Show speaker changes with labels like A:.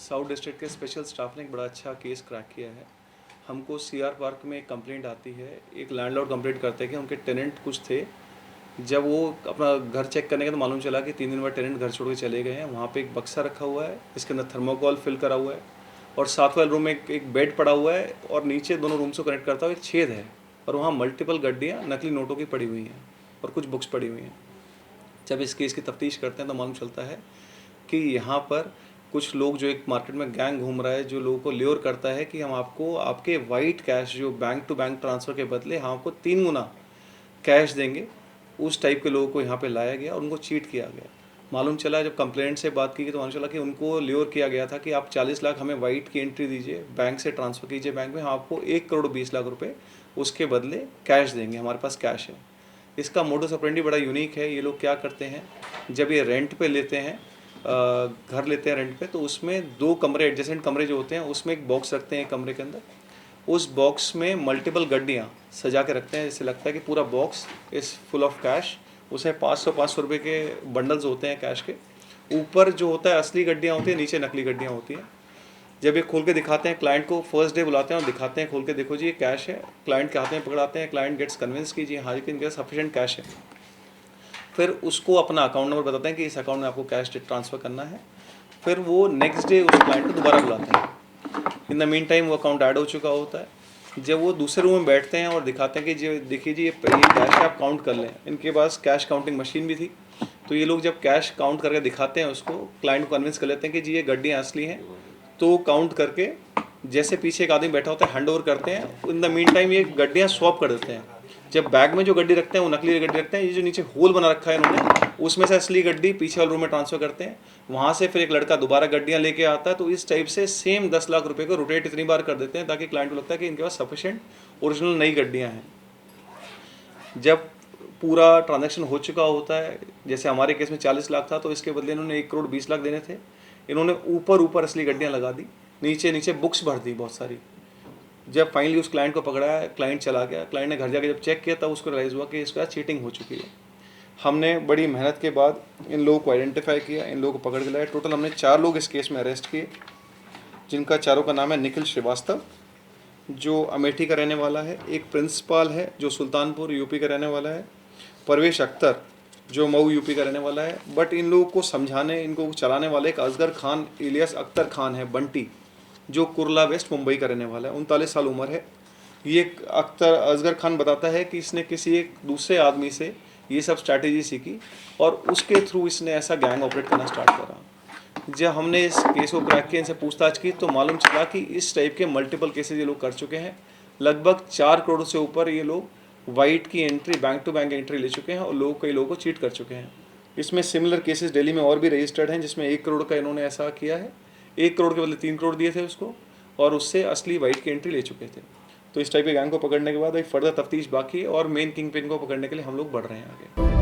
A: South district के special staff ने एक बड़ा अच्छा केस क्रैक किया है। हमको सीआर पार्क में एक कंप्लेंट आती है, एक लैंडलॉर्ड कंप्लेंट करते हैं कि उनके टेनेंट कुछ थे। जब वो अपना घर चेक करने के तो मालूम चला कि 3 दिन बाद टेनेंट घर छोड़ के चले गए हैं। वहाँ पे एक बक्सा रखा हुआ है, इसके अंदर थर्मोकोल फिल करा हुआ है और साथ वाले रूम में एक बेड पड़ा हुआ है और नीचे दोनों रूम से कनेक्ट करता हुआ एक छेद है और वहाँ मल्टीपल गड्डियाँ नकली नोटों की पड़ी हुई हैं और कुछ बुक्स पड़ी हुई हैं। जब इस केस की तफ्तीश करते हैं तो मालूम चलता है कि यहाँ पर कुछ लोग, जो एक मार्केट में गैंग घूम रहा है जो लोगों को ल्योर करता है कि हम आपको आपके वाइट कैश जो बैंक टू बैंक ट्रांसफ़र के बदले हम आपको 3 गुना कैश देंगे, उस टाइप के लोगों को यहाँ पे लाया गया और उनको चीट किया गया। मालूम चला जब कंप्लेंट से बात की गई तो मालूम चला कि उनको ल्योर किया गया था कि आप 40 लाख हमें वाइट की एंट्री दीजिए, बैंक से ट्रांसफ़र कीजिए बैंक में, हम आपको 1 करोड़ 20 लाख रुपये उसके बदले कैश देंगे, हमारे पास कैश है। इसका मोडस ऑपरेंडी बड़ा यूनिक है। ये लोग क्या करते हैं, जब ये रेंट पे लेते हैं, घर लेते हैं रेंट पे, तो उसमें 2 कमरे, एडजेसेंट कमरे जो होते हैं उसमें एक बॉक्स रखते हैं कमरे के अंदर। उस बॉक्स में मल्टीपल गड्डियाँ सजा के रखते हैं, जैसे लगता है कि पूरा box is full of cash. उसमें 500 रुपये के बंडल्स होते हैं कैश के। ऊपर जो होता है असली गड्डियाँ होती हैं, नीचे नकली गड्डियाँ होती हैं। जब ये खोल के दिखाते हैं क्लाइंट को, फर्स्ट डे बुलाते हैं और दिखाते हैं खोल के, देखो जी ये कैश है, क्लाइंट के हाथ में पकड़ाते हैं, क्लाइंट गेट्स कन्विंस की जी हाँ जी इनके सफिशिएंट कैश है। फिर उसको अपना अकाउंट नंबर बताते हैं कि इस अकाउंट में आपको कैश ट्रांसफ़र करना है। फिर वो नेक्स्ट डे उस क्लाइंट को दोबारा बुलाते हैं। इन द मीन टाइम वो अकाउंट ऐड हो चुका होता है। जब वो दूसरे रूम में बैठते हैं और दिखाते हैं कि जी देखिए जी ये कैश है, आप काउंट कर लें। इनके पास कैश काउंटिंग मशीन भी थी, तो ये लोग जब कैश काउंट करके दिखाते हैं उसको, क्लाइंट को कन्विंस कर लेते हैं कि जी ये गड्डियाँ असली हैं, तो काउंट करके जैसे पीछे एक आदमी बैठा होता है हैंड ओवर करते हैं। इन द मीन टाइम ये गड्डियाँ स्वैप कर देते हैं। जब बैग में जो गड्डी रखते हैं वो नकली गड्डी रखते हैं, ये जो नीचे होल बना रखा है इन्होंने, उसमें से असली गड्डी पीछे वाले रूम में ट्रांसफ़र करते हैं। वहाँ से फिर एक लड़का दोबारा गड्डियाँ लेके आता है। तो इस टाइप से सेम 10 लाख रुपए को रोटेट इतनी बार कर देते हैं ताकि क्लाइंट को लगता है कि इनके पास सफिशिएंट ओरिजिनल नई गड्डियाँ हैं। जब पूरा ट्रांजैक्शन हो चुका होता है, जैसे हमारे केस में 40 लाख था, तो इसके बदले इन्होंने 1 करोड़ 20 लाख देने थे। इन्होंने ऊपर असली गड्डियाँ लगा दी, नीचे बुक्स भर दी बहुत सारी। जब फाइनली उस क्लाइंट को पकड़ाया, क्लाइंट चला गया। क्लाइंट ने घर जाके जब चेक किया तब उसको रियलाइज़ हुआ कि इसके साथ चीटिंग हो चुकी है। हमने बड़ी मेहनत के बाद इन लोगों को आइडेंटिफाई किया, इन लोगों को पकड़ के लाया। टोटल हमने 4 लोग इस केस में अरेस्ट किए, जिनका चारों का नाम है निखिल श्रीवास्तव, जो अमेठी का रहने वाला है। एक प्रिंसिपाल है जो सुल्तानपुर यूपी का रहने वाला है। परवेश अख्तर जो मऊ यूपी का रहने वाला है। बट इन लोगों को समझाने, इनको चलाने वाले एक असगर खान इलियास अख्तर खान है, बंटी, जो कुर्ला वेस्ट मुंबई का रहने वाला है। 39 साल उम्र है। ये असगर खान बताता है कि इसने किसी एक दूसरे आदमी से ये सब स्ट्रैटेजी सीखी और उसके थ्रू इसने ऐसा गैंग ऑपरेट करना स्टार्ट करा। जब हमने इस केस को क्रैक किया, इनसे पूछताछ की, तो मालूम चला कि इस टाइप के मल्टीपल केसेस ये लोग कर चुके हैं। लगभग 4 करोड़ से ऊपर ये लोग वाइट की एंट्री, बैंक टू बैंक एंट्री ले चुके हैं और कई लोगों को चीट कर चुके हैं। इसमें सिमिलर केसेस दिल्ली में और भी रजिस्टर्ड हैं, जिसमें 1 करोड़ का इन्होंने ऐसा किया है। 1 करोड़ के बदले 3 करोड़ दिए थे उसको और उससे असली वाइट की एंट्री ले चुके थे। तो इस टाइप के गैंग को पकड़ने के बाद एक फर्दर तफ्तीश बाकी है और मेन किंग पिन को पकड़ने के लिए हम लोग बढ़ रहे हैं आगे।